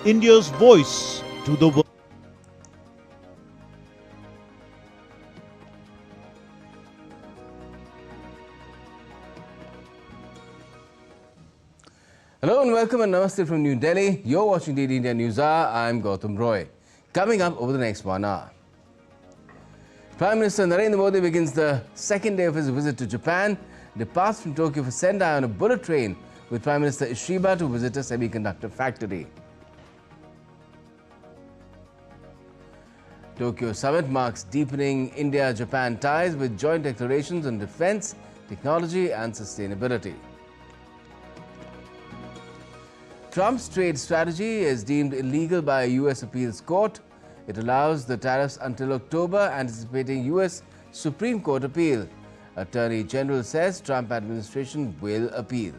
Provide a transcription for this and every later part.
India's voice to the world. Hello and welcome and namaste from New Delhi. You're watching DD India News Hour. I'm Gautam Roy. Coming up over the next 1 hour. Prime Minister Narendra Modi begins the second day of his visit to Japan, departs from Tokyo for Sendai on a bullet train with Prime Minister Ishiba to visit a semiconductor factory. Tokyo summit marks deepening India-Japan ties with joint declarations on defense, technology and sustainability. Trump's trade strategy is deemed illegal by a U.S. appeals court. It allows the tariffs until October, anticipating U.S. Supreme Court appeal. Attorney General says Trump administration will appeal.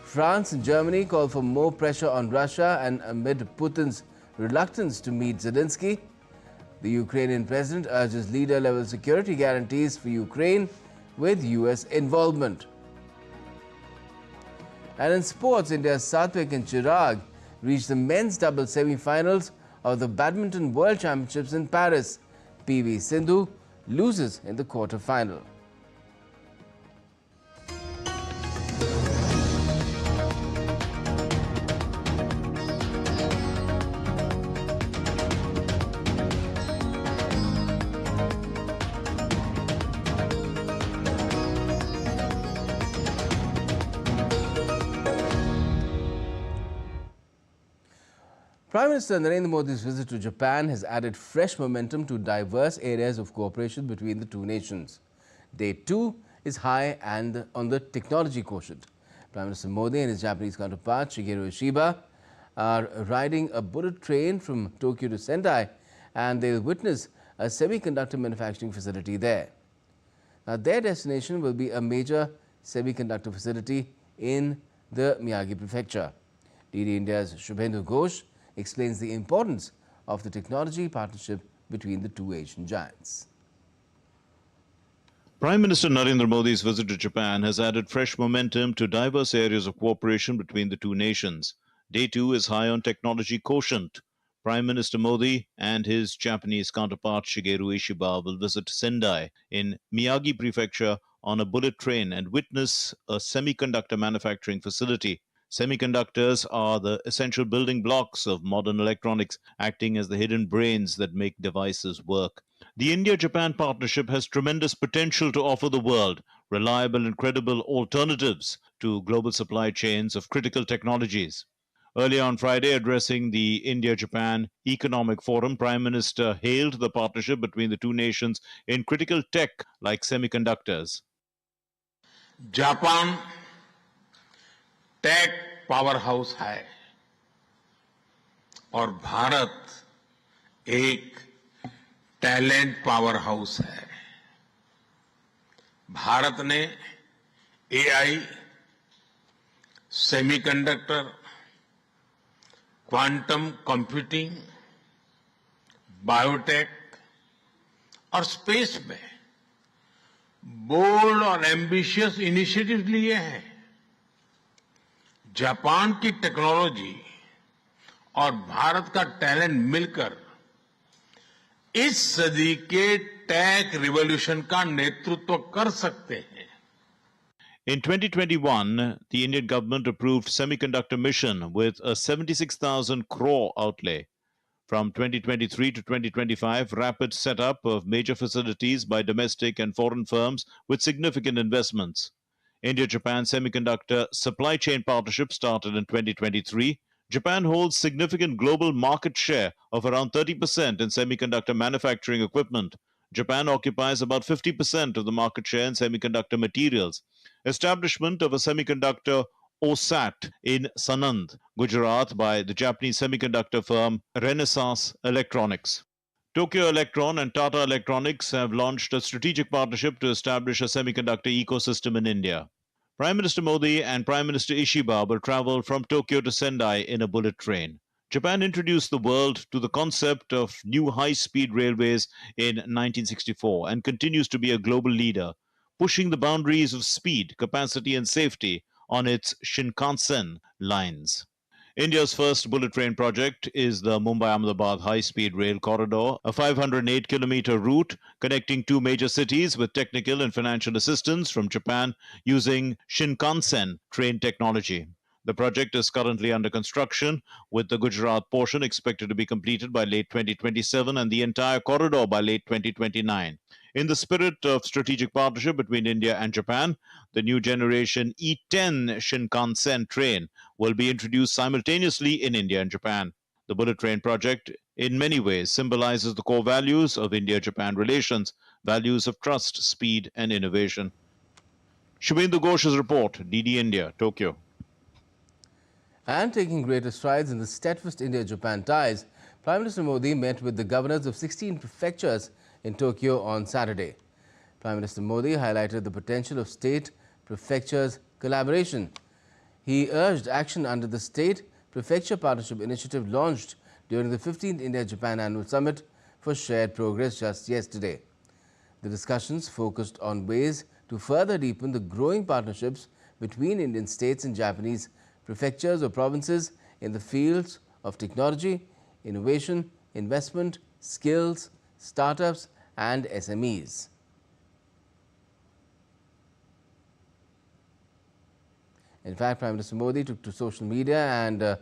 France and Germany call for more pressure on Russia and amid Putin's reluctance to meet Zelensky. The Ukrainian president urges leader-level security guarantees for Ukraine with U.S. involvement. And in sports, India's Satwik-Chirag reached the men's doubles semi-finals of the Badminton World Championships in Paris. PV Sindhu loses in the quarter-final. Prime Minister Narendra Modi's visit to Japan has added fresh momentum to diverse areas of cooperation between the two nations. Day 2 is high and on the technology quotient. Prime Minister Modi and his Japanese counterpart Shigeru Ishiba are riding a bullet train from Tokyo to Sendai, and they'll witness a semiconductor manufacturing facility there. Now, their destination will be a major semiconductor facility in the Miyagi prefecture. DD India's Shubhendu Ghosh explains the importance of the technology partnership between the two Asian giants. Prime Minister Narendra Modi's visit to Japan has added fresh momentum to diverse areas of cooperation between the two nations. Day 2 is high on technology quotient. Prime Minister Modi and his Japanese counterpart Shigeru Ishiba will visit Sendai in Miyagi Prefecture on a bullet train and witness a semiconductor manufacturing facility. Semiconductors are the essential building blocks of modern electronics, acting as the hidden brains that make devices work. The India-Japan partnership has tremendous potential to offer the world reliable and credible alternatives to global supply chains of critical technologies. Earlier on Friday, addressing the India-Japan Economic Forum, Prime Minister hailed the partnership between the two nations in critical tech like semiconductors. Japan tech powerhouse है और भारत एक talent power house है। भारत ने AI, semiconductor, quantum computing, biotech और space में bold और ambitious initiative लिए हैं। जापान की टेक्नोलॉजी और भारत का टैलेंट मिलकर इस सदी के टेक रिवॉल्यूशन का नेतृत्व कर सकते हैं। In 2021, the Indian government approved semiconductor mission with a 76,000 crore outlay. From 2023 to 2025, rapid setup of major facilities by domestic and foreign firms with significant investments. India-Japan Semiconductor Supply Chain Partnership started in 2023. Japan holds significant global market share of around 30% in semiconductor manufacturing equipment. Japan occupies about 50% of the market share in semiconductor materials. Establishment of a semiconductor OSAT in Sanand, Gujarat by the Japanese semiconductor firm Renesas Electronics. Tokyo Electron and Tata Electronics have launched a strategic partnership to establish a semiconductor ecosystem in India. Prime Minister Modi and Prime Minister Ishiba will travel from Tokyo to Sendai in a bullet train. Japan introduced the world to the concept of new high-speed railways in 1964 and continues to be a global leader, pushing the boundaries of speed, capacity and safety on its Shinkansen lines. India's first bullet train project is the Mumbai-Ahmedabad high-speed rail corridor, a 508-kilometer route connecting two major cities with technical and financial assistance from Japan using Shinkansen train technology. The project is currently under construction, with the Gujarat portion expected to be completed by late 2027 and the entire corridor by late 2029. In the spirit of strategic partnership between India and Japan, the new generation E10 Shinkansen train will be introduced simultaneously in India and Japan. The bullet train project, in many ways, symbolizes the core values of India-Japan relations, values of trust, speed, and innovation. Shubhendu Ghosh's report, DD India, Tokyo. And taking greater strides in the steadfast India-Japan ties, Prime Minister Modi met with the governors of 16 prefectures in Tokyo on Saturday. Prime Minister Modi highlighted the potential of state-prefectures collaboration. He urged action under the State-Prefecture Partnership Initiative launched during the 15th India-Japan Annual Summit for Shared Progress just yesterday. The discussions focused on ways to further deepen the growing partnerships between Indian states and Japanese prefectures or provinces in the fields of technology, innovation, investment, skills, startups and SMEs. In fact, Prime Minister Modi took to social media and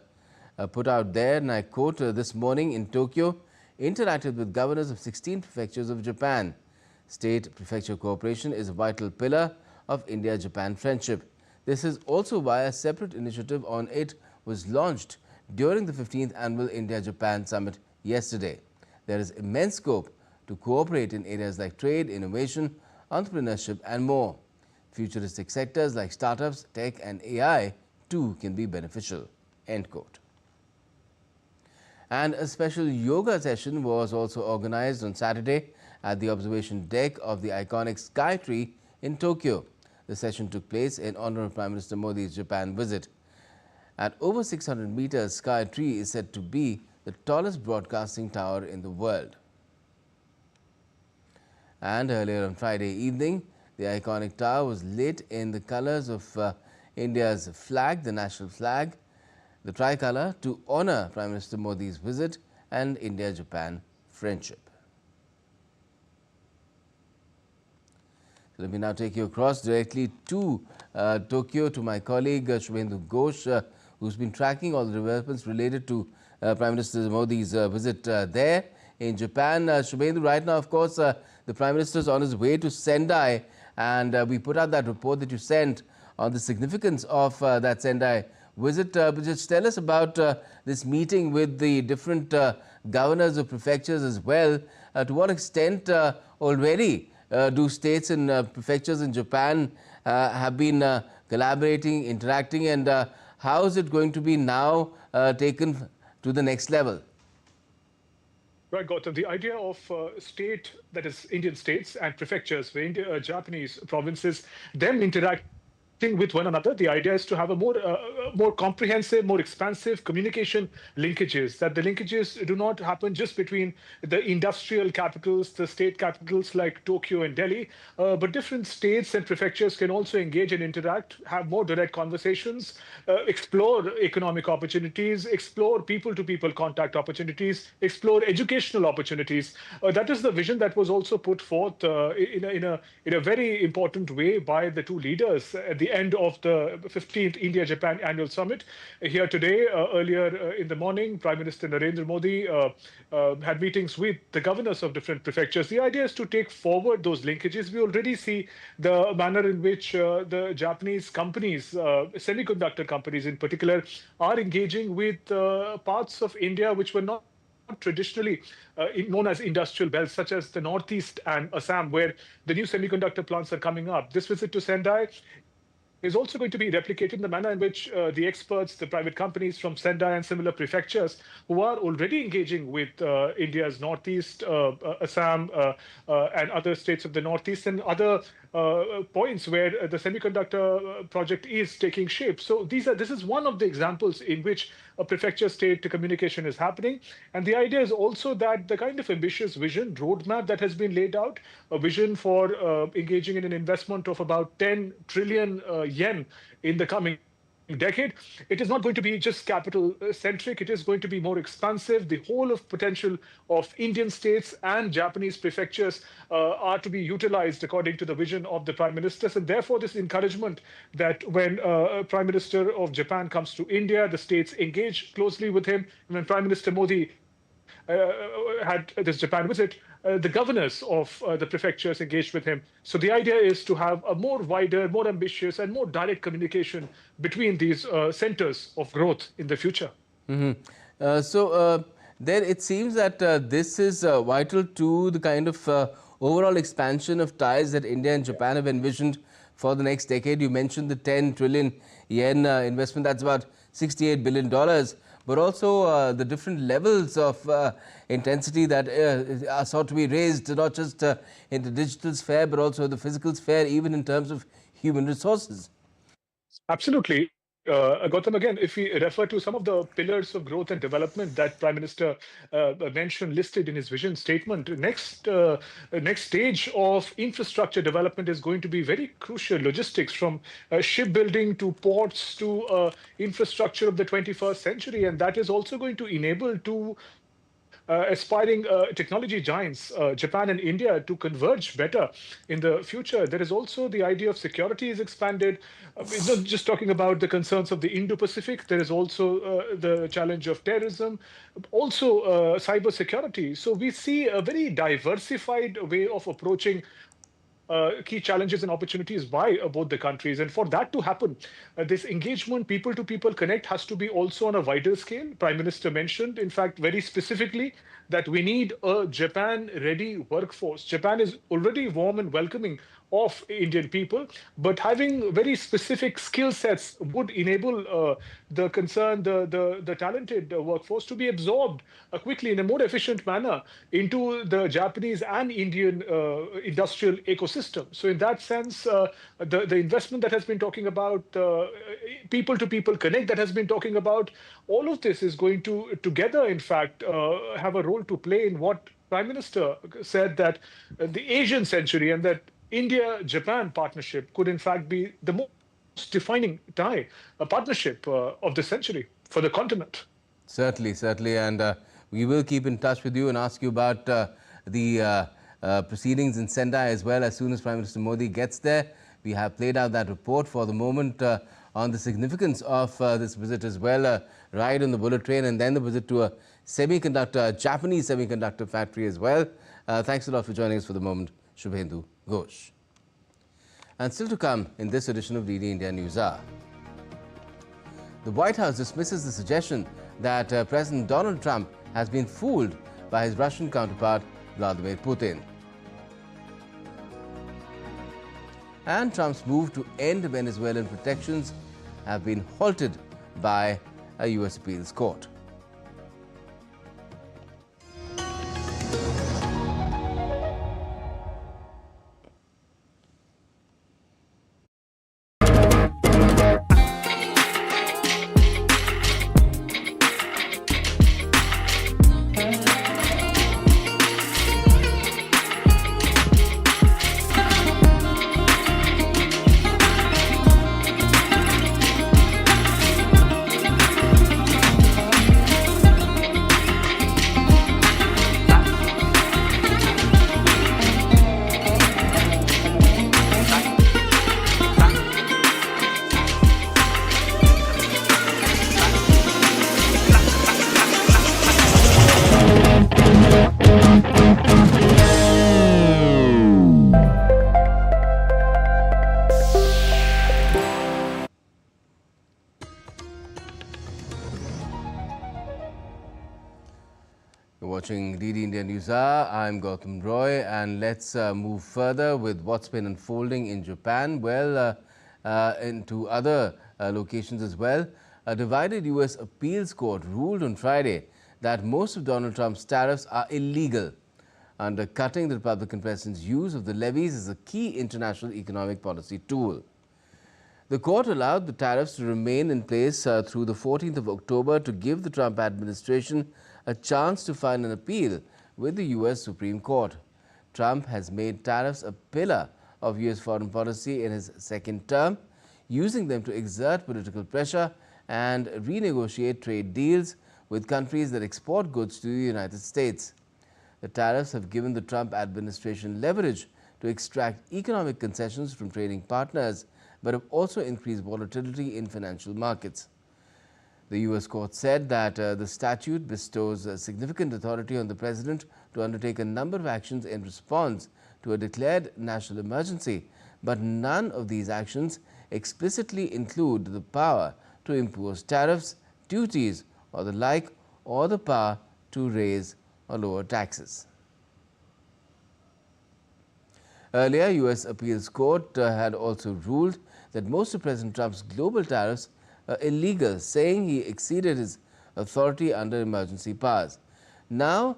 put out there, and I quote, this morning in Tokyo, interacted with governors of 16 prefectures of Japan. State-prefecture cooperation is a vital pillar of India-Japan friendship. This is also why a separate initiative on it was launched during the 15th Annual India-Japan Summit yesterday. There is immense scope to cooperate in areas like trade, innovation, entrepreneurship and more. Futuristic sectors like startups, tech and AI too can be beneficial." End quote. And a special yoga session was also organized on Saturday at the observation deck of the iconic Sky Tree in Tokyo. The session took place in honor of Prime Minister Modi's Japan visit. At over 600 meters, Sky Tree is said to be the tallest broadcasting tower in the world. And earlier on Friday evening, the iconic tower was lit in the colors of India's flag, the national flag, the tricolour, to honor Prime Minister Modi's visit and India-Japan friendship. So let me now take you across directly to Tokyo to my colleague Shubhendu Ghosh, who's been tracking all the developments related to Prime Minister Modi's visit there in Japan. Shubhendu, right now, of course, the Prime Minister is on his way to Sendai, and we put out that report that you sent on the significance of that Sendai visit. But just tell us about this meeting with the different governors of prefectures as well. To what extent already do states and prefectures in Japan have been collaborating, interacting, and how is it going to be now taken to the next level? Right, Gautam. The idea of state, that is Indian states and prefectures, where Japanese provinces, them interacting with one another. The idea is to have a more comprehensive, more expansive communication linkages, that the linkages do not happen just between the industrial capitals, the state capitals like Tokyo and Delhi, but different states and prefectures can also engage and interact, have more direct conversations, explore economic opportunities, explore people-to-people contact opportunities, explore educational opportunities. That is the vision that was also put forth in a very important way by the two leaders at the end of the 15th India-Japan Annual Summit. Here today, earlier in the morning, Prime Minister Narendra Modi had meetings with the governors of different prefectures. The idea is to take forward those linkages. We already see the manner in which the Japanese companies, semiconductor companies in particular, are engaging with parts of India which were not traditionally known as industrial belts, such as the Northeast and Assam, where the new semiconductor plants are coming up. This visit to Sendai is also going to be replicated in the manner in which the experts, the private companies from Sendai and similar prefectures who are already engaging with India's Northeast, Assam, and other states of the Northeast and other points where the semiconductor project is taking shape. So this is one of the examples in which a prefecture state communication is happening. And the idea is also that the kind of ambitious vision roadmap that has been laid out, a vision for engaging in an investment of about 10 trillion yen in the coming decade, it is not going to be just capital centric. It is going to be more expansive. The whole of potential of Indian states and Japanese prefectures are to be utilized according to the vision of the Prime Minister. And therefore, this encouragement that when Prime Minister of Japan comes to India, the states engage closely with him. And when Prime Minister Modi had this Japan visit, the governors of the prefectures engaged with him. So the idea is to have a more wider, more ambitious, and more direct communication between these centers of growth in the future. Then it seems that this is vital to the kind of overall expansion of ties that India and Japan have envisioned for the next decade. You mentioned the 10 trillion yen investment, that's about $68 billion. But also the different levels of intensity that are sought to be raised, not just in the digital sphere, but also the physical sphere, even in terms of human resources. Absolutely. Gautam, again, if we refer to some of the pillars of growth and development that Prime Minister mentioned, listed in his vision statement, next stage of infrastructure development is going to be very crucial. Logistics, from shipbuilding to ports to infrastructure of the 21st century. And that is also going to enable to aspiring technology giants, Japan and India, to converge better in the future. There is also the idea of security is expanded. It's not just talking about the concerns of the Indo-Pacific. There is also the challenge of terrorism, also cyber security. So we see a very diversified way of approaching key challenges and opportunities by both the countries. And for that to happen, this engagement, people-to-people connect, has to be also on a wider scale. Prime Minister mentioned, in fact, very specifically, that we need a Japan-ready workforce. Japan is already warm and welcoming of Indian people, but having very specific skill sets would enable the talented workforce to be absorbed quickly in a more efficient manner into the Japanese and Indian industrial ecosystem. So in that sense, the investment that has been talking about, people-to-people connect that has been talking about, all of this is going to together, in fact, have a role to play in what Prime Minister said, that the Asian century and that India-Japan partnership could in fact be the most defining tie, a partnership of the century for the continent. Certainly, certainly. And we will keep in touch with you and ask you about the proceedings in Sendai as well as soon as Prime Minister Modi gets there. We have played out that report for the moment on the significance of this visit as well, a ride on the bullet train and then the visit to a Japanese semiconductor factory as well. Thanks a lot for joining us for the moment, Shubhendu Ghosh. And still to come in this edition of DD India News Hour. The White House dismisses the suggestion that President Donald Trump has been fooled by his Russian counterpart, Vladimir Putin. And Trump's move to end Venezuelan protections have been halted by a U.S. appeals court. You're watching DD India News Hour. I'm Gautam Roy, and let's move further with what's been unfolding in Japan, well, into other locations as well. A divided U.S. appeals court ruled on Friday that most of Donald Trump's tariffs are illegal. undercutting the Republican president's use of the levies as a key international economic policy tool. The court allowed the tariffs to remain in place through the 14th of October to give the Trump administration a chance to file an appeal with the U.S. Supreme Court. Trump has made tariffs a pillar of U.S. foreign policy in his second term, using them to exert political pressure and renegotiate trade deals with countries that export goods to the United States. The tariffs have given the Trump administration leverage to extract economic concessions from trading partners, but have also increased volatility in financial markets. The U.S. court said that the statute bestows significant authority on the president to undertake a number of actions in response to a declared national emergency, but none of these actions explicitly include the power to impose tariffs, duties, or the like, or the power to raise or lower taxes. Earlier, U.S. Appeals Court had also ruled that most of President Trump's global tariffs are illegal, saying he exceeded his authority under emergency powers. Now,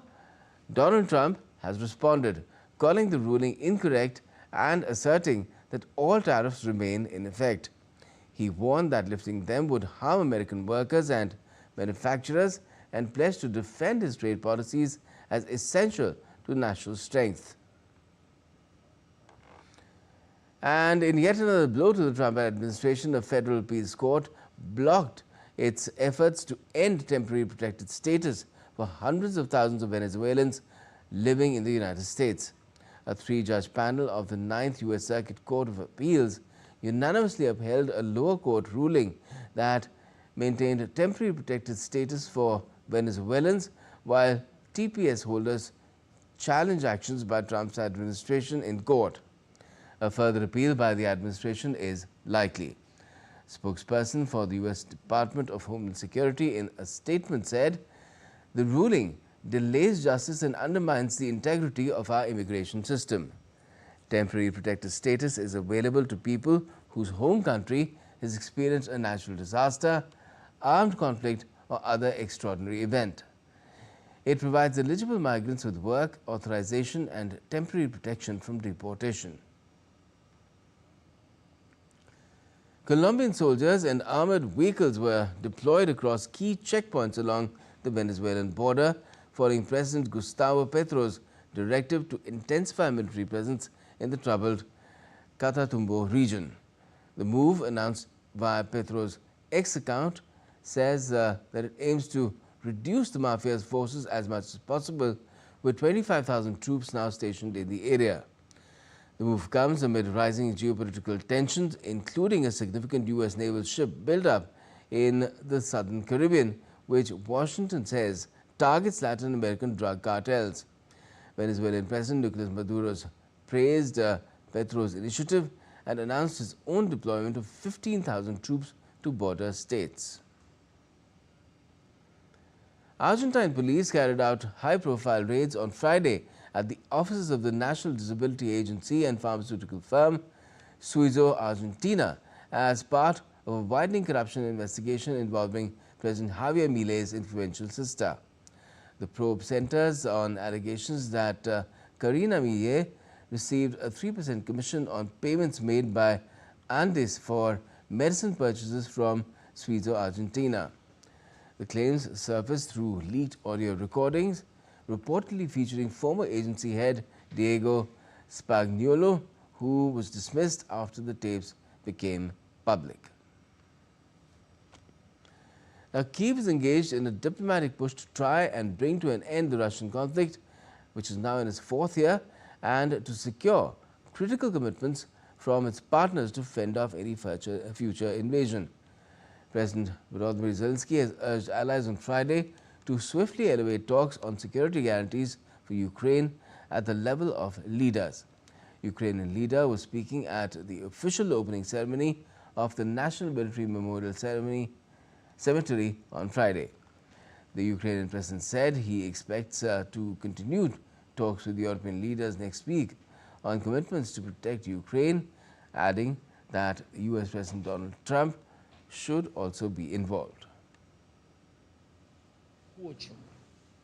Donald Trump has responded, calling the ruling incorrect and asserting that all tariffs remain in effect. He warned that lifting them would harm American workers and manufacturers and pledged to defend his trade policies as essential to national strength. And in yet another blow to the Trump administration, a federal appeals court blocked its efforts to end temporary protected status for hundreds of thousands of Venezuelans living in the United States. A three-judge panel of the 9th U.S. Circuit Court of Appeals unanimously upheld a lower court ruling that maintained temporary protected status for Venezuelans, while TPS holders challenged actions by Trump's administration in court. A further appeal by the administration is likely. Spokesperson for the U.S. Department of Homeland Security in a statement said, "The ruling delays justice and undermines the integrity of our immigration system. Temporary protected status is available to people whose home country has experienced a natural disaster, armed conflict, or other extraordinary event. It provides eligible migrants with work, authorization, and temporary protection from deportation." Colombian soldiers and armored vehicles were deployed across key checkpoints along the Venezuelan border following President Gustavo Petro's directive to intensify military presence in the troubled Catatumbo region. The move, announced via Petro's X account, says that it aims to reduce the mafia's forces as much as possible, with 25,000 troops now stationed in the area. The move comes amid rising geopolitical tensions, including a significant U.S. naval ship buildup in the southern Caribbean, which Washington says targets Latin American drug cartels. Venezuelan President Nicolas Maduro praised Petro's initiative and announced his own deployment of 15,000 troops to border states. Argentine police carried out high-profile raids on Friday at the offices of the National Disability Agency and pharmaceutical firm Suizo Argentina as part of a widening corruption investigation involving President Javier Milei's influential sister. The probe centers on allegations that Karina Milei received a 3% commission on payments made by Andes for medicine purchases from Suizo Argentina. The claims surfaced through leaked audio recordings, reportedly featuring former agency head Diego Spagnuolo, who was dismissed after the tapes became public. Now, Kyiv is engaged in a diplomatic push to try and bring to an end the Russian conflict, which is now in its fourth year, and to secure critical commitments from its partners to fend off any future invasion. President Volodymyr Zelensky has urged allies on Friday to swiftly elevate talks on security guarantees for Ukraine at the level of leaders. Ukrainian leader was speaking at the official opening ceremony of the National Military Memorial Cemetery on Friday. The Ukrainian president said he expects to continue talks with European leaders next week on commitments to protect Ukraine, adding that U.S. President Donald Trump should also be involved.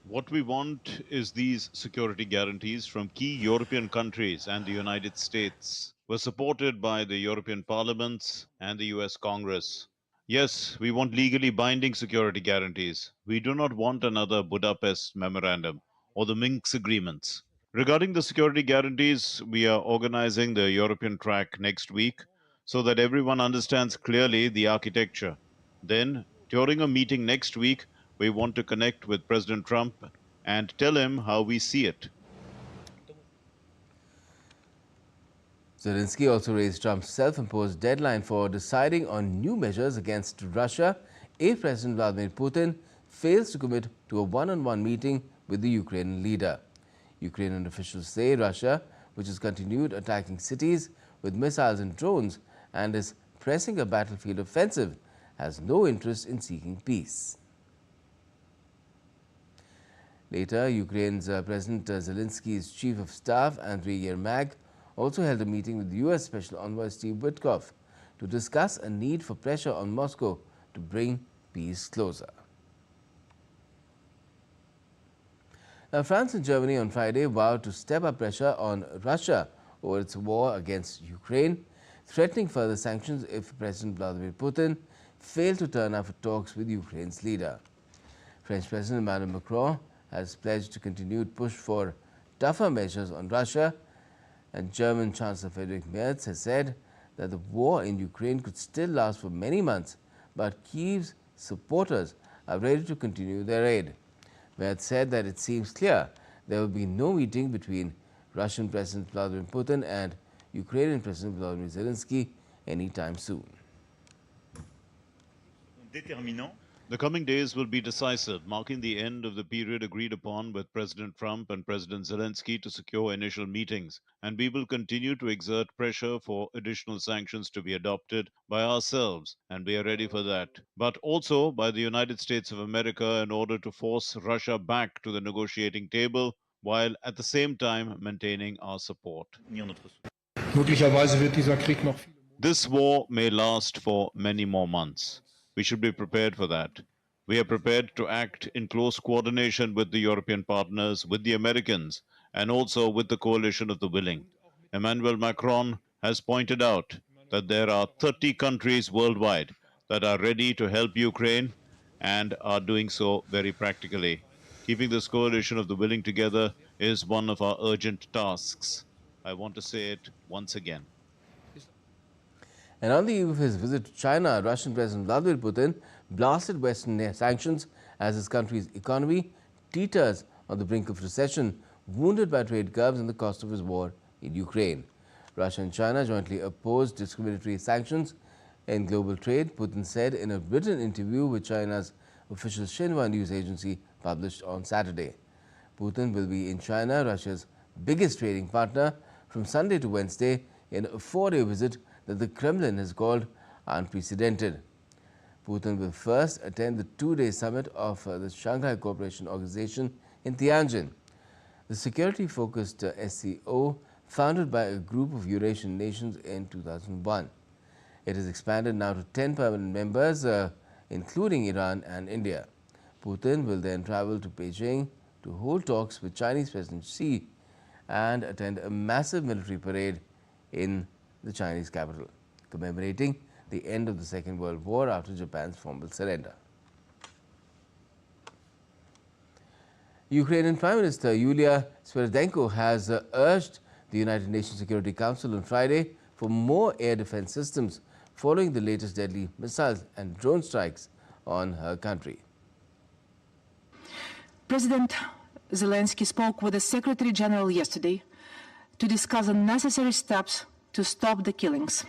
What we want is these security guarantees from key European countries and the United States. We're supported by the European parliaments and the US Congress. Yes, we want legally binding security guarantees. We do not want another Budapest Memorandum or the Minsk agreements. Regarding the security guarantees, we are organizing the European track next week so that everyone understands clearly the architecture. Then, during a meeting next week, we want to connect with President Trump and tell him how we see it. Zelensky also raised Trump's self-imposed deadline for deciding on new measures against Russia if President Vladimir Putin fails to commit to a one-on-one meeting with the Ukrainian leader. Ukrainian officials say Russia, which has continued attacking cities with missiles and drones and is pressing a battlefield offensive, has no interest in seeking peace. Later, Ukraine's President Zelensky's chief of staff, Andriy Yermak, also held a meeting with U.S. Special Envoy Steve Witkoff to discuss a need for pressure on Moscow to bring peace closer. Now, France and Germany on Friday vowed to step up pressure on Russia over its war against Ukraine, threatening further sanctions if President Vladimir Putin failed to turn up for talks with Ukraine's leader. French President Emmanuel Macron has pledged to continued push for tougher measures on Russia, and German Chancellor Friedrich Merz has said that the war in Ukraine could still last for many months, but Kyiv's supporters are ready to continue their aid. Merz said that it seems clear there will be no meeting between Russian President Vladimir Putin and Ukrainian President Volodymyr Zelensky anytime soon. The coming days will be decisive, marking the end of the period agreed upon with President Trump and President Zelensky to secure initial meetings, and we will continue to exert pressure for additional sanctions to be adopted by ourselves, and we are ready for that, but also by the United States of America in order to force Russia back to the negotiating table, while at the same time maintaining our support. This war may last for many more months. We should be prepared for that. We are prepared to act in close coordination with the European partners, with the Americans, and also with the coalition of the willing. Emmanuel Macron has pointed out that there are 30 countries worldwide that are ready to help Ukraine and are doing so very practically. Keeping this coalition of the willing together is one of our urgent tasks. I want to say it once again. And on the eve of his visit to China, Russian President Vladimir Putin blasted Western sanctions as his country's economy teeters on the brink of recession, wounded by trade curbs and the cost of his war in Ukraine. Russia and China jointly opposed discriminatory sanctions in global trade, Putin said in a written interview with China's official Xinhua news agency published on Saturday. Putin will be in China, Russia's biggest trading partner, from Sunday to Wednesday in a 4-day visit that the Kremlin has called unprecedented. Putin will first attend the 2-day summit of the Shanghai Cooperation Organization in Tianjin. The security-focused SCO, founded by a group of Eurasian nations in 2001. It has expanded now to 10 permanent members, including Iran and India. Putin will then travel to Beijing to hold talks with Chinese President Xi and attend a massive military parade in the Chinese capital, commemorating the end of the Second World War after Japan's formal surrender. Ukrainian Prime Minister Yulia Sviridenko has urged the United Nations Security Council on Friday for more air defense systems following the latest deadly missiles and drone strikes on her country. President Zelensky spoke with the Secretary General yesterday to discuss the necessary steps to stop the killings.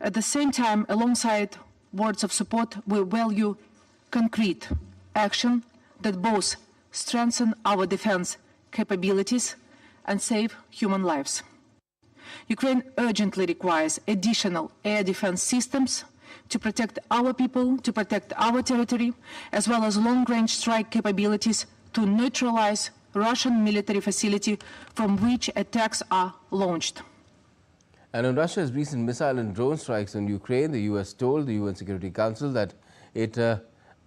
At the same time, alongside words of support, we value concrete action that both strengthen our defense capabilities and save human lives. Ukraine urgently requires additional air defense systems to protect our people, to protect our territory, as well as long-range strike capabilities to neutralize Russian military facility from which attacks are launched. And on Russia's recent missile and drone strikes on Ukraine, the U.S. told the UN Security Council that it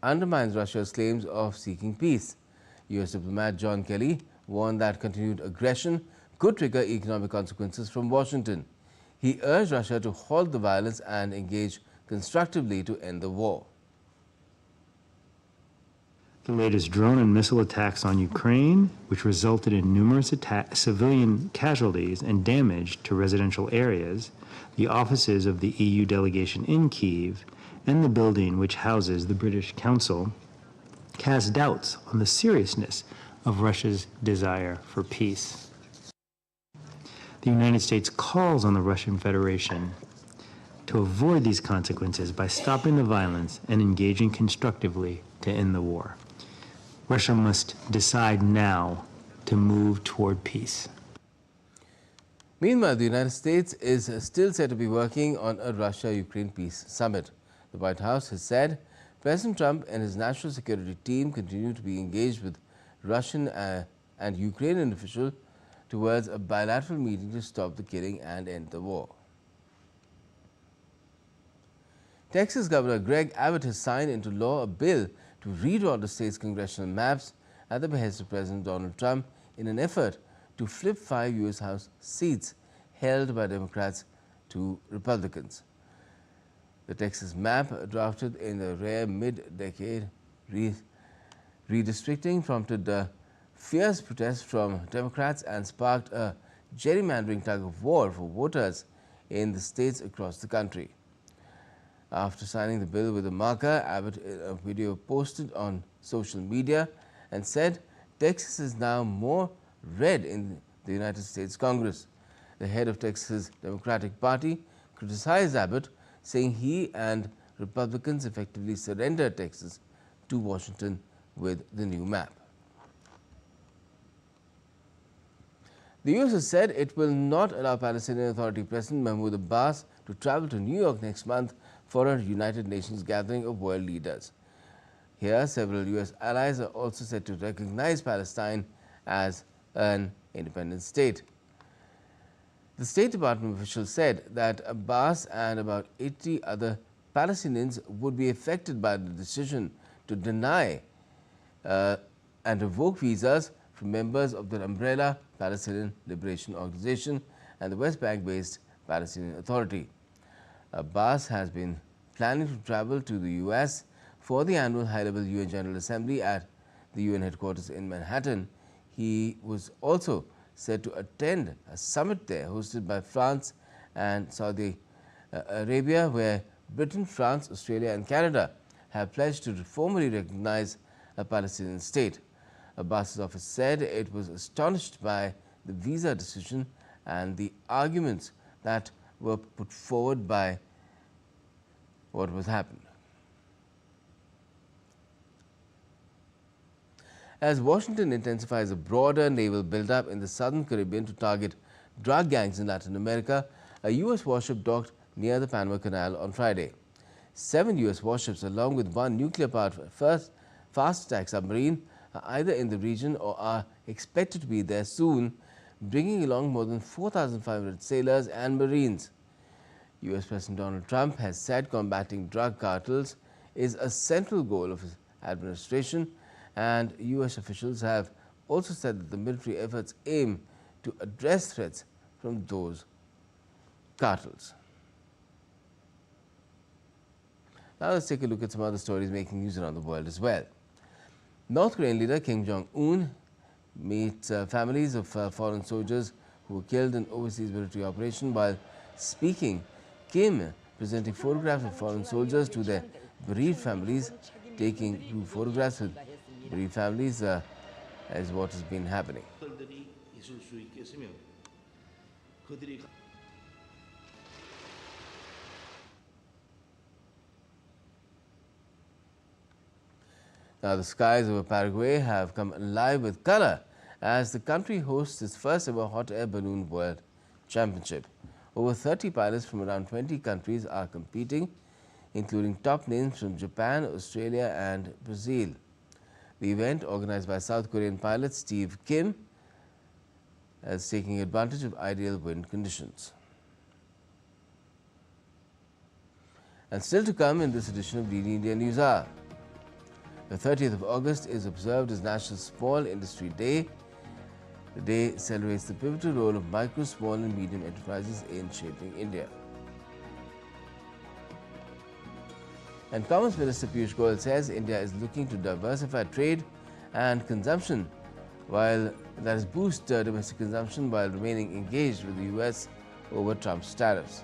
undermines Russia's claims of seeking peace. US diplomat John Kelly warned that continued aggression could trigger economic consequences from Washington. He urged Russia to halt the violence and engage constructively to end the war. The latest drone and missile attacks on Ukraine, which resulted in numerous civilian casualties and damage to residential areas, the offices of the EU delegation in Kyiv, and the building which houses the British Council, cast doubts on the seriousness of Russia's desire for peace. The United States calls on the Russian Federation to avoid these consequences by stopping the violence and engaging constructively to end the war. Russia must decide now to move toward peace. Meanwhile, the United States is still said to be working on a Russia-Ukraine peace summit. The White House has said President Trump and his national security team continue to be engaged with Russian and Ukrainian officials towards a bilateral meeting to stop the killing and end the war. Texas Governor Greg Abbott has signed into law a bill to redraw the state's congressional maps at the behest of President Donald Trump in an effort to flip 5 U.S. House seats held by Democrats to Republicans. The Texas map, drafted in the rare mid-decade redistricting, prompted fierce protests from Democrats and sparked a gerrymandering tug-of-war for voters in the states across the country. After signing the bill with a marker, Abbott, in a video posted on social media, and said Texas is now more red in the United States Congress. The head of Texas Democratic Party criticized Abbott, saying he and Republicans effectively surrendered Texas to Washington with the new map. The U.S. has said it will not allow Palestinian Authority President Mahmoud Abbas to travel to New York next month for a United Nations gathering of world leaders. Here, several U.S. allies are also said to recognize Palestine as an independent state. The State Department officials said that Abbas and about 80 other Palestinians would be affected by the decision to deny and revoke visas from members of the umbrella Palestinian Liberation Organization and the West Bank-based Palestinian Authority. Abbas has been planning to travel to the U.S. for the annual high-level UN General Assembly at the UN headquarters in Manhattan. He was also said to attend a summit there hosted by France and Saudi Arabia, where Britain, France, Australia and Canada have pledged to formally recognize a Palestinian state. Abbas's office said it was astonished by the visa decision and the arguments that were put forward by what was happened. As Washington intensifies a broader naval buildup in the southern Caribbean to target drug gangs in Latin America, a U.S. warship docked near the Panama Canal on Friday. 7 U.S. warships, along with 1 nuclear-powered fast-attack submarine, are either in the region or are expected to be there soon, bringing along more than 4,500 sailors and Marines. U.S. President Donald Trump has said combating drug cartels is a central goal of his administration, and U.S. officials have also said that the military efforts aim to address threats from those cartels. Now let's take a look at some other stories making news around the world as well. North Korean leader Kim Jong-un meets families of foreign soldiers who were killed in overseas military operation. While speaking, Kim presenting photographs of foreign soldiers to their bereaved families. Taking group photographs with bereaved families is what has been happening. Now, the skies over Paraguay have come alive with color as the country hosts its first ever hot air balloon world championship. Over 30 pilots from around 20 countries are competing, including top names from Japan, Australia and Brazil. The event, organized by South Korean pilot Steve Kim, is taking advantage of ideal wind conditions. And still to come in this edition of DD India News Hour. The 30th of August is observed as National Small Industry Day. The day celebrates the pivotal role of micro, small and medium enterprises in shaping India. And Commerce Minister Piyush Goyal says India is looking to diversify trade and consumption, while that is boost domestic consumption while remaining engaged with the US over Trump's tariffs.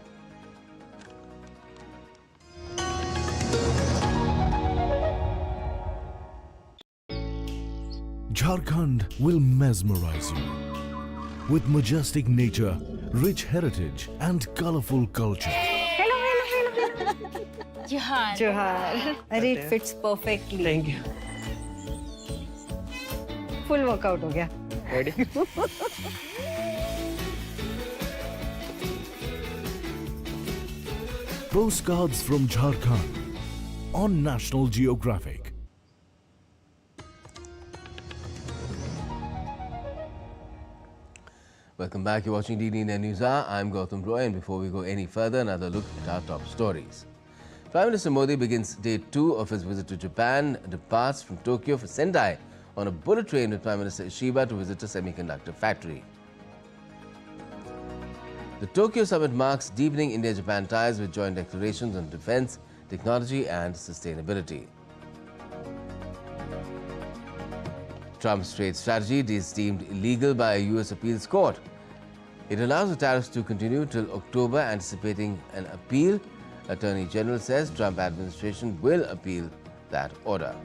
Jharkhand will mesmerize you with majestic nature, rich heritage and colorful culture. Johar. Johar. It fits perfectly. Thank you. Full workout हो गया. Ready? Postcards from Jharkhand on National Geographic. Welcome back. You're watching DD India News Hour. I'm Gautam Roy, and before we go any further, another look at our top stories. Prime Minister Modi begins day 2 of his visit to Japan, departs from Tokyo for Sendai on a bullet train with Prime Minister Ishiba to visit a semiconductor factory. The Tokyo summit marks deepening India-Japan ties with joint declarations on defense, technology and sustainability. Trump's trade strategy is deemed illegal by a US appeals court. It allows the tariffs to continue till October, anticipating an appeal. Attorney General says Trump administration will appeal that order.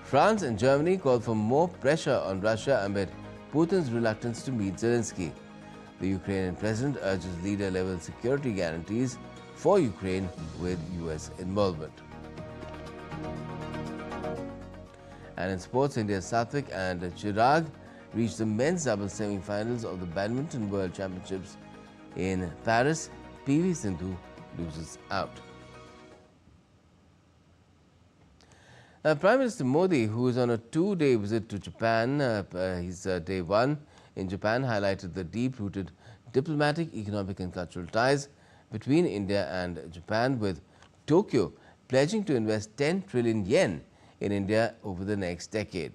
France and Germany call for more pressure on Russia amid Putin's reluctance to meet Zelensky. The Ukrainian president urges leader-level security guarantees for Ukraine with US involvement. And in sports, India's Satwik and Chirag reached the men's doubles semi-finals of the Badminton World Championships in Paris. PV Sindhu loses out. Prime Minister Modi, who is on a 2-day visit to Japan, his day 1 in Japan, highlighted the deep-rooted diplomatic, economic and cultural ties between India and Japan, with Tokyo pledging to invest 10 trillion yen in India over the next decade.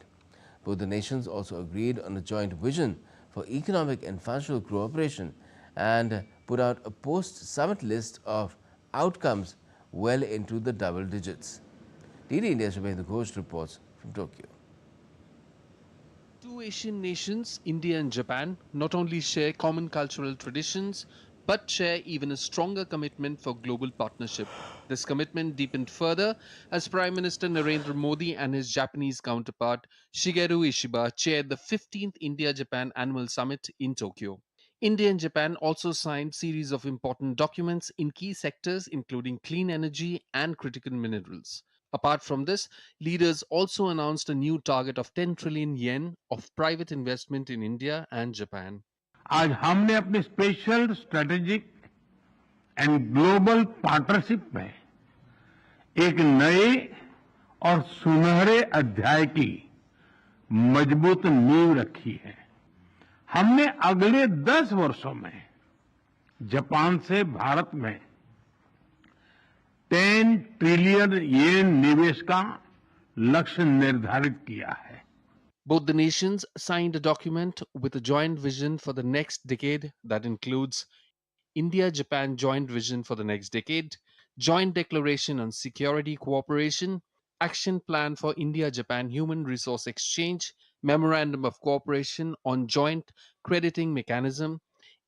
Both the nations also agreed on a joint vision for economic and functional cooperation and put out a post-summit list of outcomes well into the double digits. DD India's Shubhendra Ghosh reports from Tokyo. Two Asian nations, India and Japan, not only share common cultural traditions, but share even a stronger commitment for global partnership. This commitment deepened further as Prime Minister Narendra Modi and his Japanese counterpart Shigeru Ishiba chaired the 15th India-Japan Annual Summit in Tokyo. India and Japan also signed series of important documents in key sectors including clean energy and critical minerals. Apart from this, leaders also announced a new target of 10 trillion yen of private investment in India and Japan. आज हमने अपने special strategic and global partnership में एक नए और सुनहरे अध्याय की मजबूत नींव रखी है। हमने अगले 10 वर्षों में जापान से भारत में 10 ट्रिलियन येन निवेश का लक्ष्य निर्धारित किया है। Both the nations signed a document with a joint vision for the next decade that includes India-Japan Joint Vision for the Next Decade, Joint Declaration on Security Cooperation, Action Plan for India-Japan Human Resource Exchange, Memorandum of Cooperation on Joint Crediting Mechanism,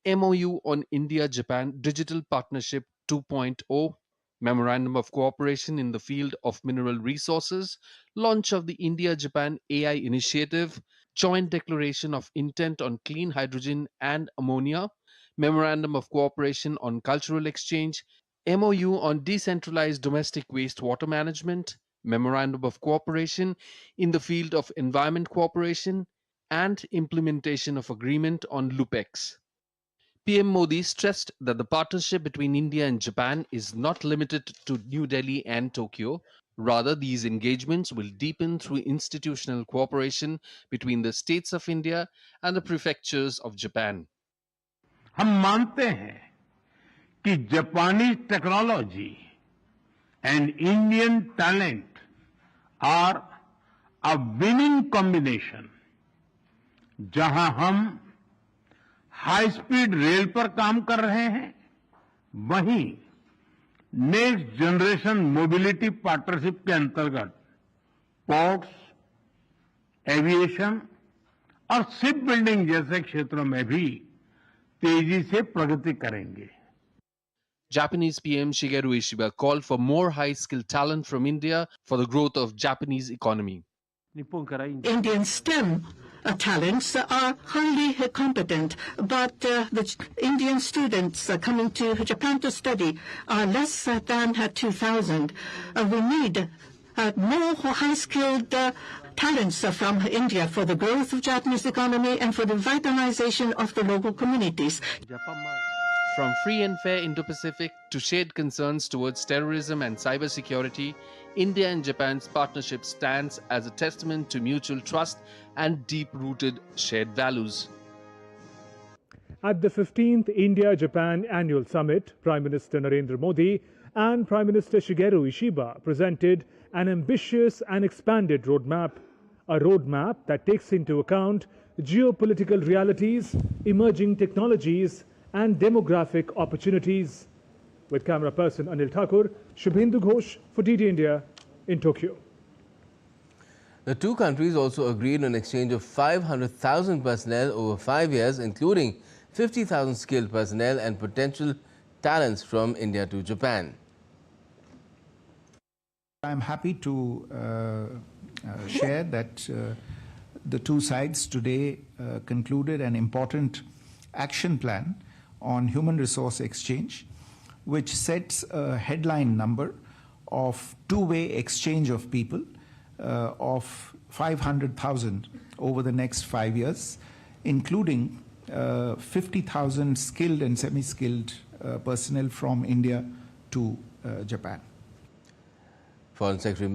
MOU on India-Japan Digital Partnership 2.0, Memorandum of Cooperation in the Field of Mineral Resources, launch of the India-Japan AI Initiative, Joint Declaration of Intent on Clean Hydrogen and Ammonia, Memorandum of Cooperation on Cultural Exchange, MOU on Decentralized Domestic Wastewater Management, Memorandum of Cooperation in the Field of Environment Cooperation, and implementation of Agreement on LUPEX. PM Modi stressed that the partnership between India and Japan is not limited to New Delhi and Tokyo. Rather, these engagements will deepen through institutional cooperation between the states of India and the prefectures of Japan. हम मानते हैं कि जापानी technology and Indian talent are a winning combination. जहां हम high speed rail पर काम कर रहे हैं, वहीं नेक्स्ट जनरेशन मोबिलिटी पार्टनरशिप के अंतर्गत पोर्ट्स, एविएशन और शिप बिल्डिंग जैसे क्षेत्रों में भी तेजी से प्रगति करेंगे. Japanese PM Shigeru Ishiba called for more high-skilled talent from India for the growth of Japanese economy. Indian STEM talents are highly competent, but the Indian students coming to Japan to study are less than 2,000. We need more high-skilled talents from India for the growth of Japanese economy and for the vitalization of the local communities. From free and fair Indo-Pacific to shared concerns towards terrorism and cybersecurity, India and Japan's partnership stands as a testament to mutual trust and deep-rooted shared values. At the 15th India-Japan Annual Summit, Prime Minister Narendra Modi and Prime Minister Shigeru Ishiba presented an ambitious and expanded roadmap, a roadmap that takes into account geopolitical realities, emerging technologies, and demographic opportunities. With camera person Anil Thakur, Shubhendu Ghosh for DD India in Tokyo. The two countries also agreed on an exchange of 500,000 personnel over 5 years, including 50,000 skilled personnel and potential talents from India to Japan. I'm happy to share that the two sides today concluded an important action plan on human resource exchange, which sets a headline number of two-way exchange of people of 500,000 over the next 5 years, including 50,000 skilled and semi-skilled personnel from India to Japan. Foreign Secretary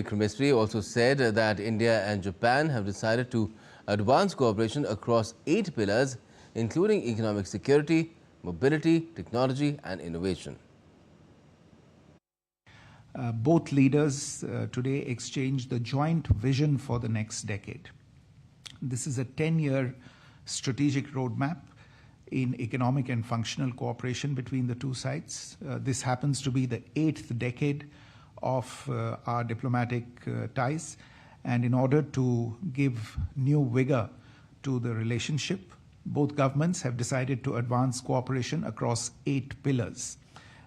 Vikram Misri also said that India and Japan have decided to advance cooperation across 8 pillars, including economic security, mobility, technology and innovation. Both leaders today exchanged the joint vision for the next decade. This is a 10-year strategic roadmap in economic and functional cooperation between the two sides. This happens to be the 8th decade of our diplomatic ties, and in order to give new vigor to the relationship, both governments have decided to advance cooperation across 8 pillars.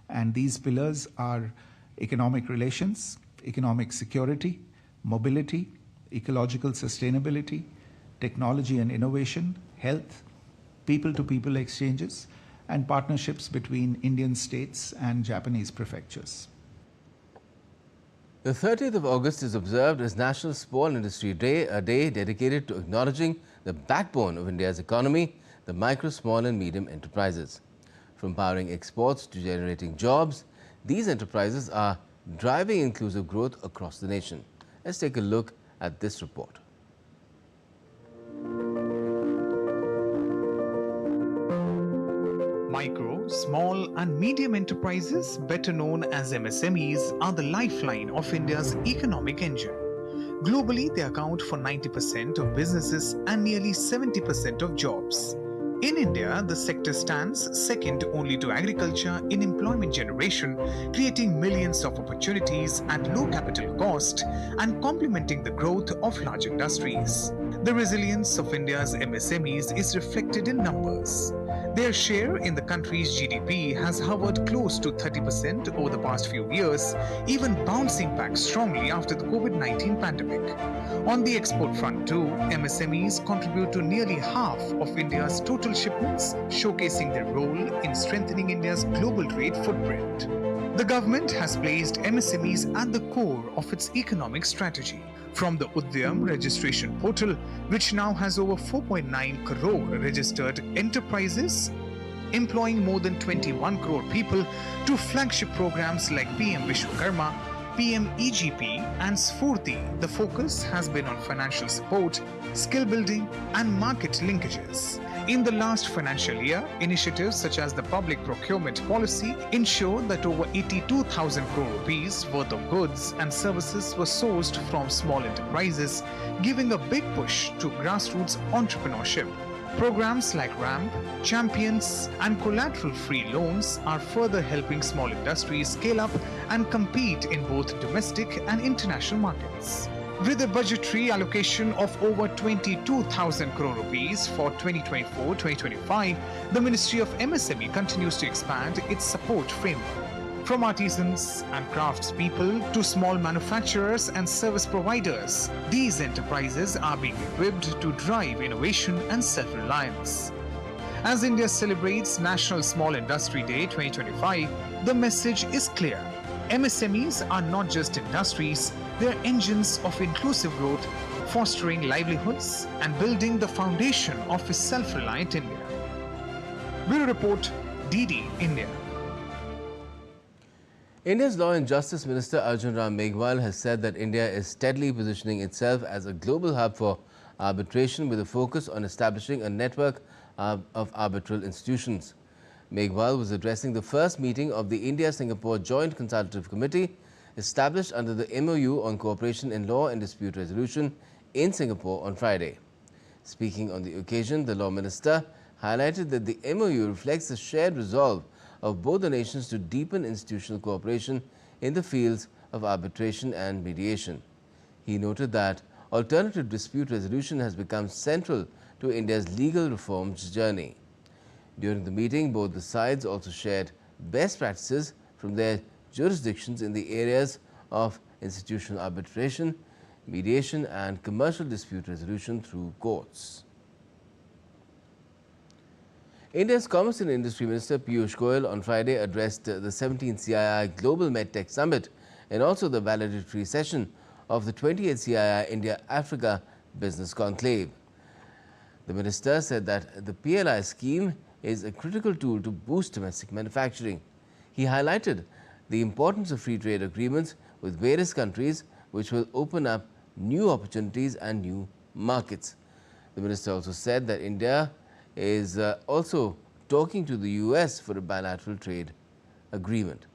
And these pillars are economic relations, economic security, mobility, ecological sustainability, technology and innovation, health, people-to-people exchanges, and partnerships between Indian states and Japanese prefectures. The 30th of August is observed as National Small Industry Day, a day dedicated to acknowledging the backbone of India's economy, the micro, small and medium enterprises. From powering exports to generating jobs, these enterprises are driving inclusive growth across the nation. Let's take a look at this report. Micro, small and medium enterprises, better known as MSMEs, are the lifeline of India's economic engine. Globally, they account for 90% of businesses and nearly 70% of jobs. In India, the sector stands second only to agriculture in employment generation, creating millions of opportunities at low capital cost and complementing the growth of large industries. The resilience of India's MSMEs is reflected in numbers. Their share in the country's GDP has hovered close to 30% over the past few years, even bouncing back strongly after the COVID-19 pandemic. On the export front too, MSMEs contribute to nearly half of India's total shipments, showcasing their role in strengthening India's global trade footprint. The government has placed MSMEs at the core of its economic strategy. From the Udyam registration portal, which now has over 4.9 crore registered enterprises, employing more than 21 crore people, to flagship programs like PM Vishwakarma, PM EGP and Sfurti, the focus has been on financial support, skill building and market linkages. In the last financial year, initiatives such as the public procurement policy ensured that over 82,000 crore rupees worth of goods and services were sourced from small enterprises, giving a big push to grassroots entrepreneurship. Programs like RAMP, Champions, and collateral-free loans are further helping small industries scale up and compete in both domestic and international markets. With a budgetary allocation of over 22,000 crore rupees for 2024-2025, the Ministry of MSME continues to expand its support framework. From artisans and craftspeople to small manufacturers and service providers, these enterprises are being equipped to drive innovation and self-reliance. As India celebrates National Small Industry Day 2025, the message is clear. MSMEs are not just industries, they are engines of inclusive growth, fostering livelihoods and building the foundation of a self-reliant India. Bureau Report, DD India. India's Law and Justice Minister Arjun Ram Meghwal has said that India is steadily positioning itself as a global hub for arbitration with a focus on establishing a network of arbitral institutions. Meghwal was addressing the first meeting of the India-Singapore Joint Consultative Committee established under the MOU on Cooperation in Law and Dispute Resolution in Singapore on Friday. Speaking on the occasion, the Law Minister highlighted that the MOU reflects the shared resolve of both the nations to deepen institutional cooperation in the fields of arbitration and mediation. He noted that alternative dispute resolution has become central to India's legal reforms journey. During the meeting, both the sides also shared best practices from their jurisdictions in the areas of institutional arbitration, mediation and commercial dispute resolution through courts. India's Commerce and Industry Minister Piyush Goyal on Friday addressed the 17th CII Global MedTech Summit and also the valedictory session of the 28th CII India-Africa Business Conclave. The minister said that the PLI scheme is a critical tool to boost domestic manufacturing. He highlighted the importance of free trade agreements with various countries which will open up new opportunities and new markets. The minister also said that India is also talking to the US for a bilateral trade agreement.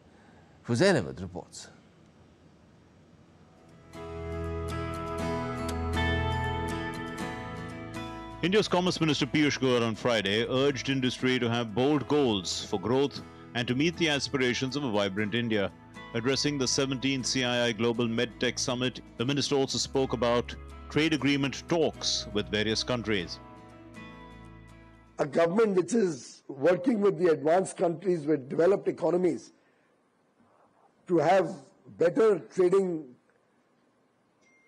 Fuzail Ahmed reports. India's Commerce Minister Piyush Goyal on Friday urged industry to have bold goals for growth and to meet the aspirations of a vibrant India. Addressing the 17th CII Global MedTech Summit, the minister also spoke about trade agreement talks with various countries. A government which is working with the advanced countries, with developed economies, to have better trading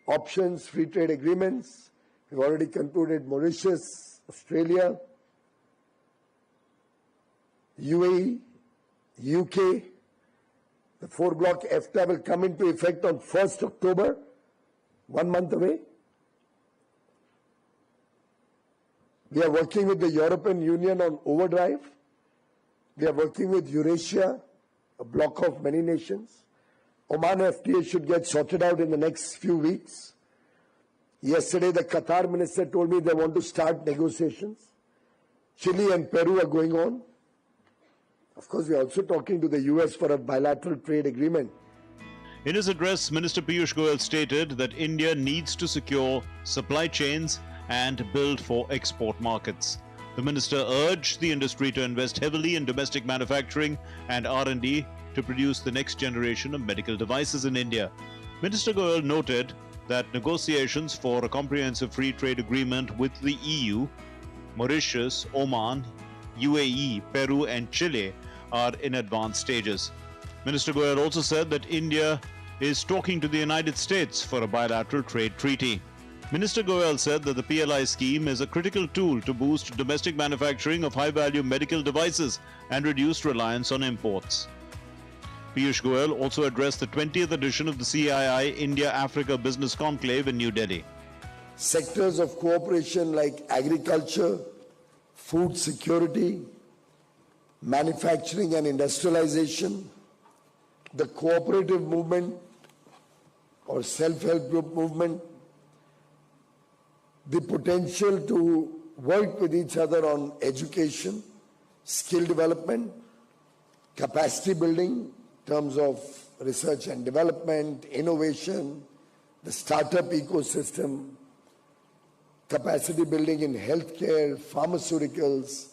options, free trade agreements. We've already concluded Mauritius, Australia, UAE, UK. The 4-block EFTA will come into effect on 1st October, 1 month away. We are working with the European Union on overdrive. We are working with Eurasia, a bloc of many nations. Oman FTA should get sorted out in the next few weeks. Yesterday, the Qatar minister told me they want to start negotiations. Chile and Peru are going on. Of course, we are also talking to the US for a bilateral trade agreement. In his address, Minister Piyush Goyal stated that India needs to secure supply chains and build for export markets. The minister urged the industry to invest heavily in domestic manufacturing and R&D to produce the next generation of medical devices in India. Minister Goyal noted that negotiations for a comprehensive free trade agreement with the EU, Mauritius, Oman, UAE, Peru and Chile are in advanced stages. Minister Goyal also said that India is talking to the United States for a bilateral trade treaty. Minister Goyal said that the PLI scheme is a critical tool to boost domestic manufacturing of high-value medical devices and reduce reliance on imports. Piyush Goyal also addressed the 20th edition of the CII India-Africa Business Conclave in New Delhi. Sectors of cooperation like agriculture, food security, manufacturing and industrialization, the cooperative movement or self-help group movement, the potential to work with each other on education, skill development, capacity building in terms of research and development, innovation, the startup ecosystem, capacity building in healthcare, pharmaceuticals,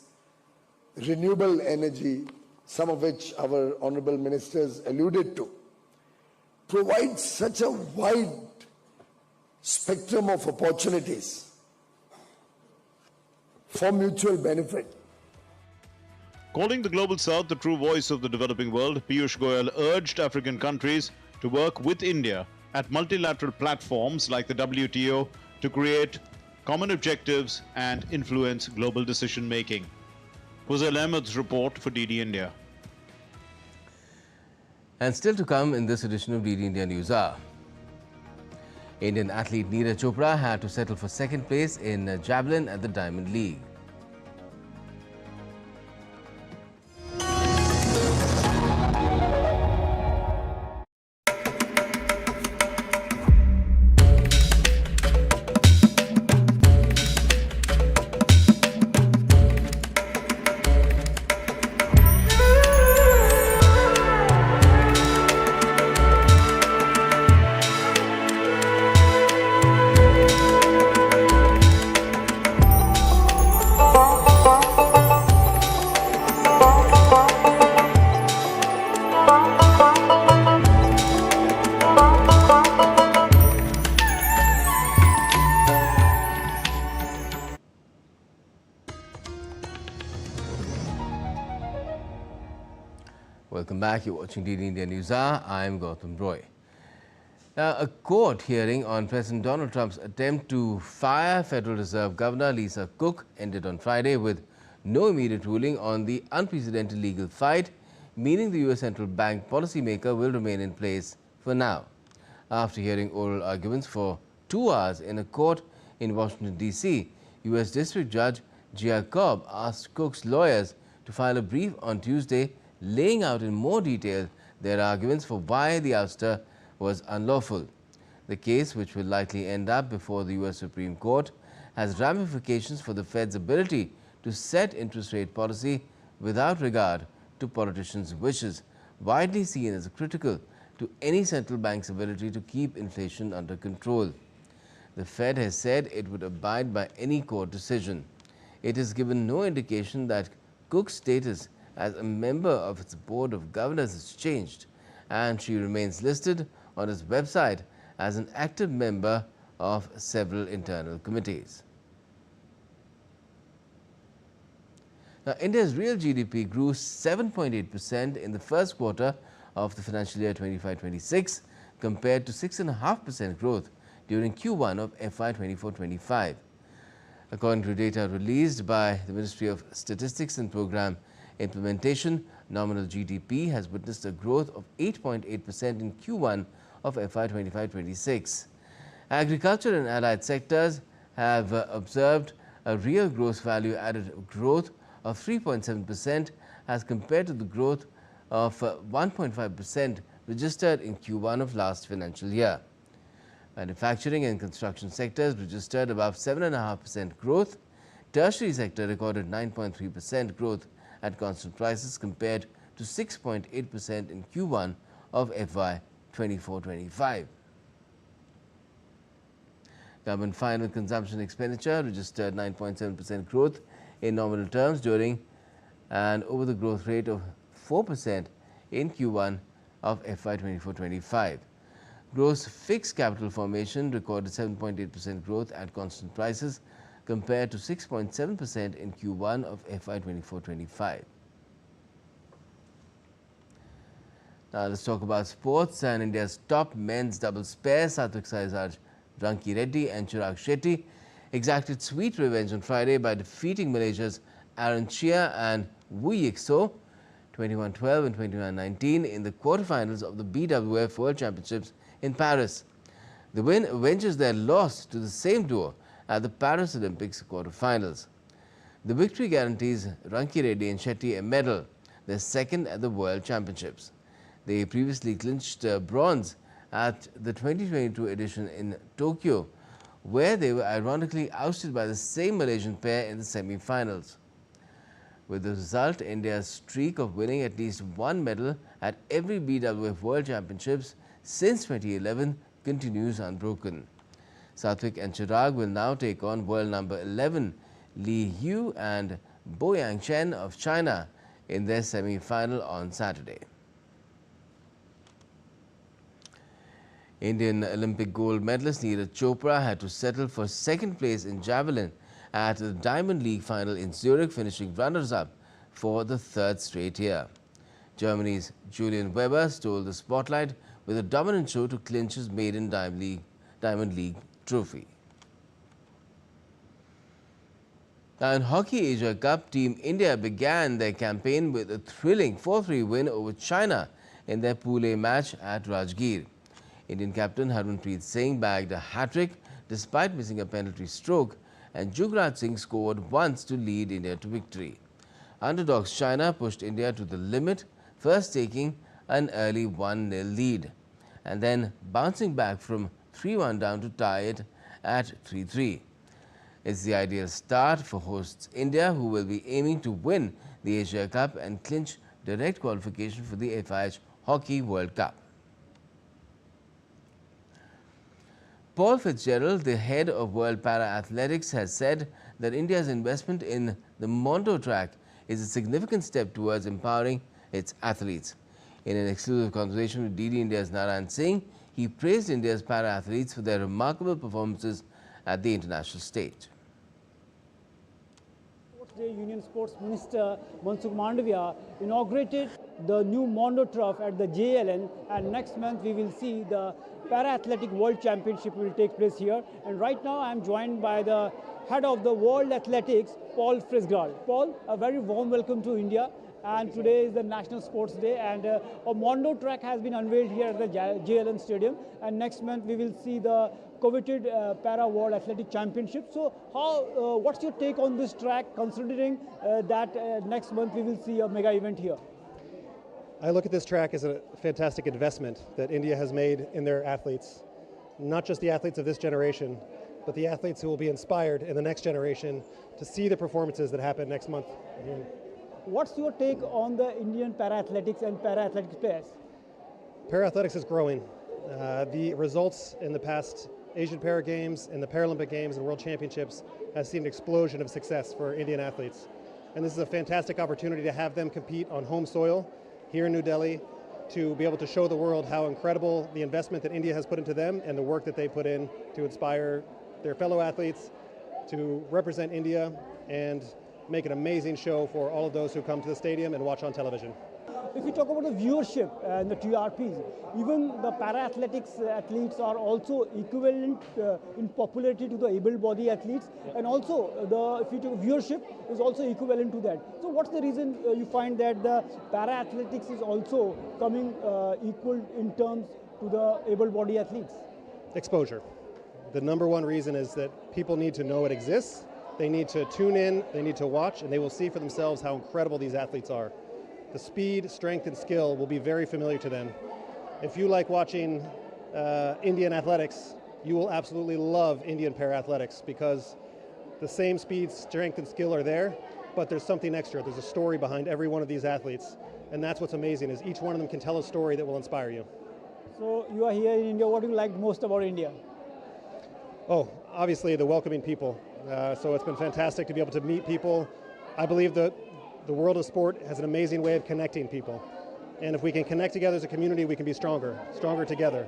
renewable energy, some of which our honorable ministers alluded to, provide such a wide spectrum of opportunities for mutual benefit. Calling the Global South the true voice of the developing world, Piyush Goyal urged African countries to work with India at multilateral platforms like the WTO to create common objectives and influence global decision-making. Fuzail Ahmed's report for DD India. And still to come in this edition of DD India News Hour. Indian athlete Neeraj Chopra had to settle for second place in javelin at the Diamond League. Welcome back. You're watching DD India News Hour. I'm Gautam Roy. Now, a court hearing on President Donald Trump's attempt to fire Federal Reserve Governor Lisa Cook ended on Friday with no immediate ruling on the unprecedented legal fight, meaning the U.S. central bank policymaker will remain in place for now. After hearing oral arguments for 2 hours in a court in Washington, D.C., U.S. District Judge Gia Cobb asked Cook's lawyers to file a brief on Tuesday laying out in more detail their arguments for why the ouster was unlawful. The case, which will likely end up before the U.S. Supreme Court, has ramifications for the Fed's ability to set interest rate policy without regard to politicians' wishes, widely seen as critical to any central bank's ability to keep inflation under control. The Fed has said it would abide by any court decision. It has given no indication that Cook's status as a member of its board of governors has changed, and she remains listed on its website as an active member of several internal committees. Now, India's real GDP grew 7.8% in the first quarter of the financial year 25-26 compared to 6.5% growth during Q1 of FY 24-25. According to data released by the Ministry of Statistics and Program Implementation, nominal GDP has witnessed a growth of 8.8% in Q1 of FY 25-26. Agriculture and allied sectors have observed a real gross value added growth of 3.7% as compared to the growth of 1.5% registered in Q1 of last financial year. Manufacturing and construction sectors registered above 7.5% growth. Tertiary sector recorded 9.3% growth at constant prices compared to 6.8% in Q1 of FY 24-25. Government final consumption expenditure registered 9.7% growth in nominal terms during and over the growth rate of 4% in Q1 of FY 24-25. Gross fixed capital formation recorded 7.8% growth at constant prices compared to 6.7% in Q1 of FY 24-25. Now let's talk about sports, and India's top men's doubles pair Satwik-Chirag Ranki Reddy and Chirag Shetty exacted sweet revenge on Friday by defeating Malaysia's Aaron Chia and Wu Yik-so 21-12 and 21-19 in the quarterfinals of the BWF World Championships in Paris. The win avenges their loss to the same duo at the Paris Olympics quarterfinals. The victory guarantees Ranki Reddy and Shetty a medal, their second at the World Championships. They previously clinched bronze at the 2022 edition in Tokyo, where they were ironically ousted by the same Malaysian pair in the semi-finals. With the result, India's streak of winning at least one medal at every BWF World Championships since 2011 continues unbroken. Satwik and Chirag will now take on world number 11 Li Yu and Bo Yang Chen of China in their semi-final on Saturday. Indian Olympic gold medalist Neeraj Chopra had to settle for second place in javelin at the Diamond League final in Zurich, finishing runners-up for the third straight year. Germany's Julian Weber stole the spotlight with a dominant show to clinch his maiden Diamond League trophy. Now in Hockey Asia Cup, Team India began their campaign with a thrilling 4-3 win over China in their Pool A match at Rajgir. Indian captain Harmanpreet Singh bagged a hat-trick despite missing a penalty stroke, and Jugraj Singh scored once to lead India to victory. Underdogs China pushed India to the limit, first taking an early 1-0 lead and then bouncing back from 3-1 down to tie it at 3-3. It's the ideal start for hosts India, who will be aiming to win the Asia Cup and clinch direct qualification for the FIH Hockey World Cup. Paul Fitzgerald, the head of World Para Athletics, has said that India's investment in the Mondo track is a significant step towards empowering its athletes. In an exclusive conversation with DD India's Narayan Singh, he praised India's para athletes for their remarkable performances at the international stage. Union Sports Minister Mansukh Mandavia inaugurated the new Mondo Turf at the JLN, and next month we will see the Para-Athletic World Championship will take place here. And right now I am joined by the head of the World Athletics, Paul Fitzgerald. Paul, a very warm welcome to India. And today is the National Sports Day, and a Mondo track has been unveiled here at the JLN Stadium. And next month we will see the coveted Para World Athletic Championship. So, what's your take on this track, considering that next month we will see a mega event here? I look at this track as a fantastic investment that India has made in their athletes. Not just the athletes of this generation, but the athletes who will be inspired in the next generation to see the performances that happen next month. What's your take on the Indian para-athletics and para-athletics players? Para-athletics is growing. The results in the past Asian Para Games and the Paralympic Games and World Championships has seen an explosion of success for Indian athletes. And this is a fantastic opportunity to have them compete on home soil here in New Delhi, to be able to show the world how incredible the investment that India has put into them and the work that they put in to inspire their fellow athletes, to represent India and make an amazing show for all of those who come to the stadium and watch on television. If you talk about the viewership and the TRPs, even the para-athletics athletes are also equivalent in popularity to the able-bodied athletes, and also if you take viewership is also equivalent to that. So what's the reason you find that the para-athletics is also coming equal in terms to the able-bodied athletes? Exposure. The number one reason is that people need to know it exists, they need to tune in, they need to watch, and they will see for themselves how incredible these athletes are. The speed, strength, and skill will be very familiar to them. If you like watching Indian athletics, you will absolutely love Indian para-athletics, because the same speed, strength, and skill are there, but there's something extra. There's a story behind every one of these athletes, and that's what's amazing, is each one of them can tell a story that will inspire you. So you are here in India. What do you like most about India? Oh, obviously the welcoming people. So it's been fantastic to be able to meet people. I believe that the world of sport has an amazing way of connecting people. And if we can connect together as a community, we can be stronger together.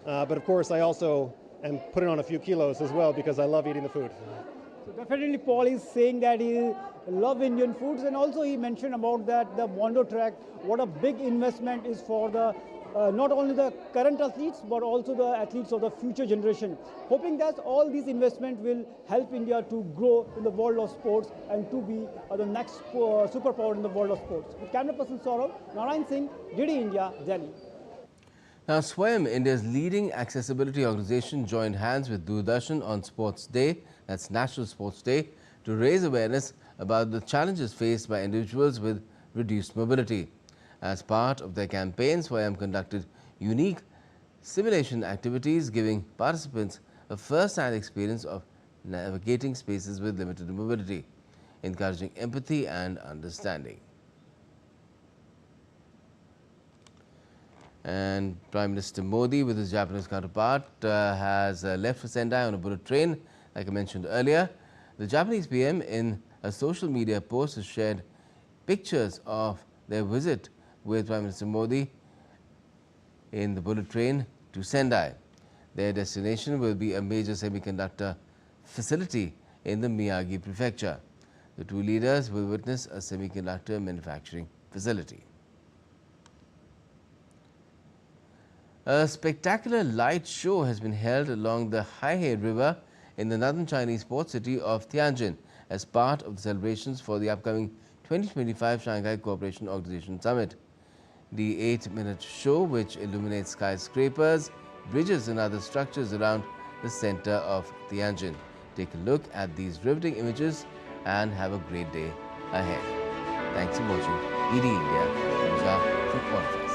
But of course, I also am putting on a few kilos as well, because I love eating the food. So definitely Paul is saying that he loves Indian foods, and also he mentioned about that the Mondo track, what a big investment is for the not only the current athletes, but also the athletes of the future generation. Hoping that all these investments will help India to grow in the world of sports and to be the next superpower in the world of sports. With camera person Saurav, Narayan Singh, DD India, Delhi. Now, Swayam, India's leading accessibility organization, joined hands with Doordarshan on Sports Day, that's National Sports Day, to raise awareness about the challenges faced by individuals with reduced mobility. As part of their campaign, Swayam conducted unique simulation activities, giving participants a first-hand experience of navigating spaces with limited mobility, encouraging empathy and understanding. And Prime Minister Modi, with his Japanese counterpart, has left for Sendai on a bullet train, like I mentioned earlier. The Japanese PM, in a social media post, has shared pictures of their visit with Prime Minister Modi in the bullet train to Sendai. Their destination will be a major semiconductor facility in the Miyagi prefecture. The two leaders will witness a semiconductor manufacturing facility. A spectacular light show has been held along the Haihe River in the northern Chinese port city of Tianjin as part of the celebrations for the upcoming 2025 Shanghai Cooperation Organization Summit. The 8-minute show, which illuminates skyscrapers, bridges and other structures around the center of Tianjin. Take a look at these riveting images and have a great day ahead. Thanks for watching ED India. From all of us.